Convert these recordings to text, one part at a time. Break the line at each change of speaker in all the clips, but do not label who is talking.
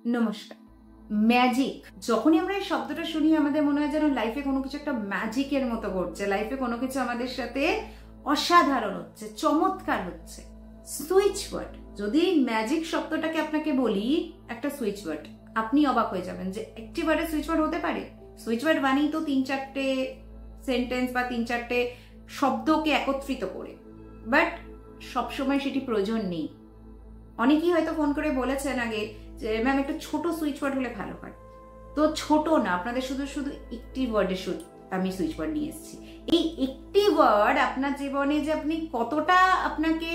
নমস্কার। ম্যাজিক, যখনই আমরা এই শব্দটা শুনি আমাদের মনে হয় যেন লাইফে কোনো কিছু একটা ম্যাজিকের মতো ঘটছে, লাইফে কোনো কিছু আমাদের সাথে অসাধারণ হচ্ছে, চমৎকার হচ্ছে। সুইচ ওয়ার্ড, যদি ম্যাজিক শব্দটাকে আপনাকে বলি একটা সুইচ ওয়ার্ড, আপনি অবাক হয়ে যাবেন যে একটি ওয়ার্ডে সুইচ ওয়ার্ড হতে পারে। সুইচ ওয়ার্ড মানেই তো ৩-৪টে সেন্টেন্স বা ৩-৪টে শব্দকে একত্রিত করে, বাট সবসময় সেটি প্রয়োজন নেই। অনেকেই হয়তো ফোন করে বলেছেন আগে যে ম্যাম একটা ছোট সুইচ ওয়ার্ড হলে ভালো হয়। তো ছোট না, আপনাদের শুধু শুধু একটি ওয়ার্ডে আমি সুইচ ওয়ার্ড নিয়ে এসেছি। এই একটি ওয়ার্ড আপনার জীবনে যে আপনি কতটা আপনাকে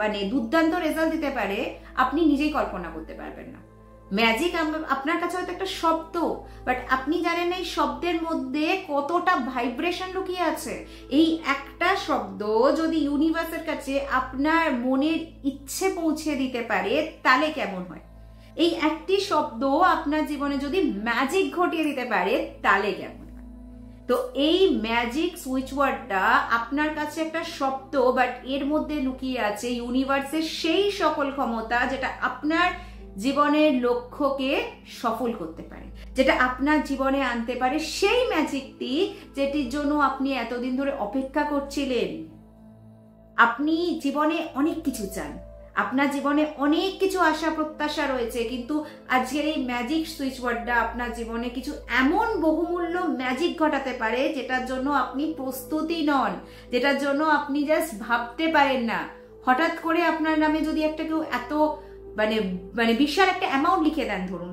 মানে দুর্দান্ত রেজাল্ট দিতে পারে আপনি নিজেই কল্পনা করতে পারবেন না। ম্যাজিক আপনার কাছে হয়তো একটা শব্দ, বাট আপনি জানেন এই শব্দের মধ্যে কতটা ভাইব্রেশন লুকিয়ে আছে। এই একটা শব্দ যদি ইউনিভার্সের কাছে আপনার মনের ইচ্ছে পৌঁছে দিতে পারে তাহলে কেমন হয়? এই একটি শব্দ আপনার জীবনে যদি ম্যাজিক ঘটিয়ে দিতে পারে তাহলে কেমন হয়? তো এই ম্যাজিক সুইচ ওয়ার্ডটা আপনার কাছে একটা শব্দ, বাট এর মধ্যে লুকিয়ে আছে ইউনিভার্সের সেই সকল ক্ষমতা যেটা আপনার জীবনের লক্ষ্যকে সফল করতে পারে, যেটা আপনার জীবনে আনতে পারে সেই ম্যাজিকটি যেটির জন্য আপনি এতদিন ধরে অপেক্ষা করছিলেন। আপনি জীবনে অনেক কিছু চান, আপনার জীবনে অনেক কিছু আশা প্রত্যাশা রয়েছে, কিন্তু আজকের এই ম্যাজিক সুইচ ওয়ার্ডটা আপনার জীবনে কিছু এমন বহুমূল্য ম্যাজিক ঘটাতে পারে যেটার জন্য আপনি প্রস্তুতি নন, যেটার জন্য আপনি জাস্ট ভাবতে পারেন না। হঠাৎ করে আপনার নামে যদি একটা কেউ এত মানে বিশাল একটা অ্যামাউন্ট লিখে দেন ধরুন,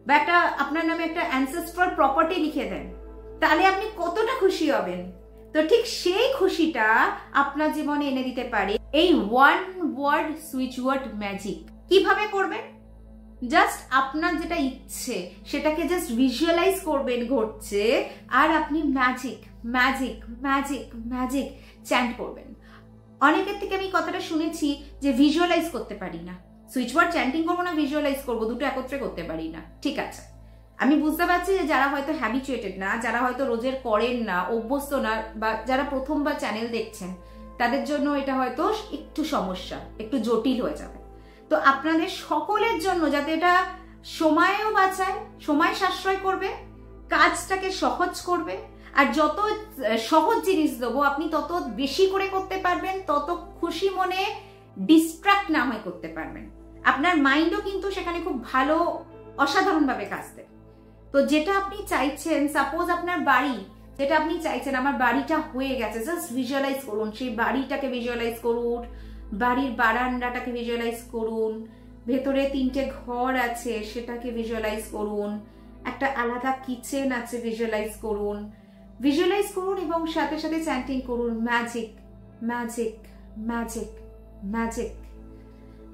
বা একটা আপনার নামে একটা অ্যানসেস্ট্রাল প্রপার্টি লিখে দেন, তাহলে আপনি কতটা খুশি হবেন। তো ঠিক সেই খুশিটা আপনার জীবনে এনে দিতে পারে এই one word switch word magic. কিভাবে করবেন? জাস্ট আপনার যেটা ইচ্ছে সেটাকে জাস্ট ভিজুয়ালাইজ করবেন ঘটছে, আর আপনি magic magic magic magic chant করবেন। অনেকের থেকে আমি কথাটা শুনেছি যে ভিজুয়ালাইজ করতে পারি না, সুইচ ওয়ার্ড চ্যান্টিং করবো না ভিজুয়ালাইজ করবো, দুটো একত্রে করতে পারি না। ঠিক আছে, আমি বুঝতে পারছি যে যারা হয়তো হ্যাবিচুয়েটেড না, যারা হয়তো রোজের করেন না, অভ্যস্ত না, বা যারা প্রথমবার চ্যানেল দেখছেন তাদের জন্য এটা হয়তো একটু সমস্যা, একটু জটিল হয়ে যাবে। তো আপনাদের সকলের জন্য যাতে এটা সময়ও বাঁচায়, সময় সাশ্রয় করবে, কাজটাকে সহজ করবে, আর যত সহজ জিনিস দেবো আপনি তত বেশি করে করতে পারবেন, তত খুশি মনে ডিস্ট্রাক্ট না হয়ে করতে পারবেন। আপনার মাইন্ডও কিন্তু সেখানে খুব ভালো অসাধারণভাবে কাজ দেবে। তো যেটা আপনি চাইছেন, সাপোজ আপনার বাড়ি, যেটা আপনি চাইছেন আমার বাড়িটা হয়ে গেছে, জাস্ট ভিজুয়ালাইজ করুন, সেই বাড়িটাকে ভিজুয়ালাইজ করুন, বাড়ির বারান্দাটাকে ভিজুয়ালাইজ করুন, ভেতরে 3টে ঘর আছে সেটাকে ভিজুয়ালাইজ করুন, একটা আলাদা কিচেন আছে ভিজুয়ালাইজ করুন, ভিজুয়ালাইজ করুন এবং সাথে সাথে চ্যান্টিং করুন ম্যাজিক ম্যাজিক ম্যাজিক ম্যাজিক।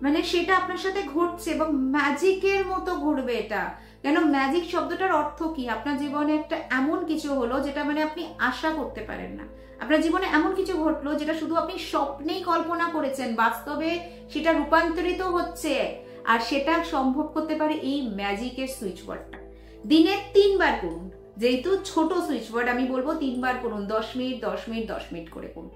মানে সেটা আপনার সাথে ঘটছে এবং ম্যাজিকের মতো ঘটবে এটা। কেন? ম্যাজিক শব্দটার অর্থ কি? আপনার জীবনে একটা এমন কিছু হলো যেটা মানে আপনি আশা করতে পারেন না, আপনার জীবনে এমন কিছু ঘটলো যেটা শুধু আপনি স্বপ্নেই কল্পনা করেছেন, বাস্তবে সেটা রূপান্তরিত হচ্ছে, আর সেটা সম্ভব করতে পারে এই ম্যাজিকের সুইচ ওয়ার্ডটা। দিনে 3 বার করুন, যেহেতু ছোট সুইচ ওয়ার্ড আমি বলবো 3 বার করুন, 10 মিনিট 10 মিনিট 10 মিনিট করে করুন।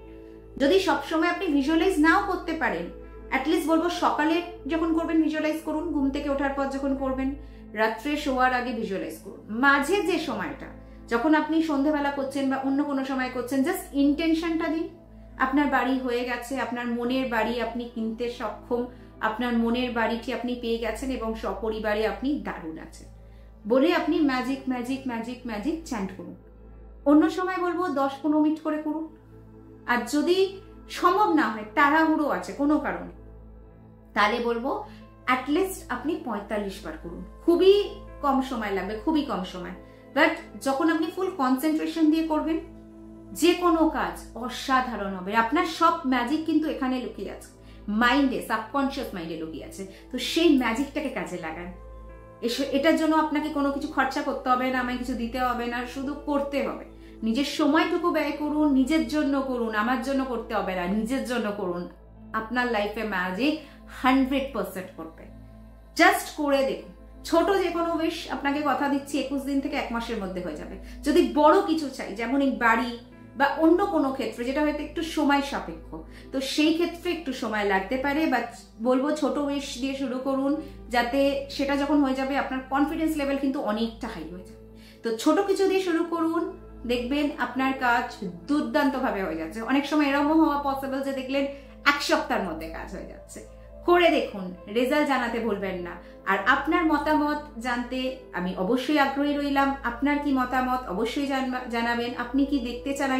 যদি সবসময় আপনি ভিজুয়ালাইজ নাও করতে পারেন, অ্যাটলিস্ট বলবো সকালে যখন করবেন ভিজুয়ালাইজ করুন, ঘুম থেকে ওঠার পর যখন করবেন, রাত্রে শোয়ার আগে ভিজুয়ালাইজ করুন। মাঝে যে সময়টা যখন আপনি সন্ধ্যাবেলা করছেন বা অন্য কোনো সময় করছেন, জাস্ট ইন্টেনশনটা দিন আপনার বাড়ি হয়ে গেছে, আপনার মনের বাড়ি আপনি কিনতে সক্ষম, আপনার মনের বাড়িটি আপনি পেয়ে গেছেন এবং সপরিবারে আপনি দারুণ আছেন বলে আপনি magic magic magic magic chant করুন। অন্য সময় বলবো 10-15 মিনিট করে করুন, আর যদি সম্ভব না হয়, তাড়াহুড়ো আছে কোনো কারণে, তাহলে বলবো অ্যাটলিস্ট আপনি 45 বার করুন। খুবই কম সময় লাগবে, খুবই কম সময়, বাট যখন আপনি ফুল কনসেন্ট্রেশন দিয়ে করবেন যে কোনো কাজ অসাধারণ হবে। আপনার সব ম্যাজিক কিন্তু এখানে লুকিয়ে আছে, মাইন্ডে, সাবকনশিয়াস মাইন্ডে লুকিয়ে আছে। তো সেই ম্যাজিকটাকে কাজে লাগান। এটার জন্য আপনাকে কোনো কিছু খরচা করতে হবে না, আমায় কিছু দিতে হবে না, শুধু করতে হবে। নিজের সময়টুকু ব্যয় করুন, নিজের জন্য করুন, আমার জন্য করতে হবে না, নিজের জন্য করুন। আপনার লাইফে ম্যাজিক 100% করবে। জাস্ট করে দেখুন। ছোট যে কোনো আপনাকে কথা দিচ্ছি 21 দিন থেকে 1 মাসের মধ্যে হয়ে যাবে। যদি বড় কিছু চাই, যেমন এই বাড়ি বা অন্য কোনো ক্ষেত্রে যেটা হয়তো একটু সময় সাপেক্ষ, তো সেই ক্ষেত্রে একটু সময় লাগতে পারে। বা বলবো ছোট উইশ দিয়ে শুরু করুন, যাতে সেটা যখন হয়ে যাবে আপনার কনফিডেন্স লেভেল কিন্তু অনেকটা হাই হয়ে যাবে। তো ছোট কিছু দিয়ে শুরু করুন, দেখবেন আপনার কাজ দুর্দান্ত ভাবে হয়ে যাচ্ছে। অনেক সময় এরকম হওয়া পসিবল যে দেখলেন 1 সপ্তাহের মধ্যে কাজ হয়ে যাচ্ছে। করে দেখুন, রেজাল্ট জানাতে ভুলবেন না। আর আপনার মতামত জানতে আমি অবশ্যই আগ্রহী রইলাম। আপনার কি মতামত অবশ্যই জানাবেন। আপনি কি দেখতে চান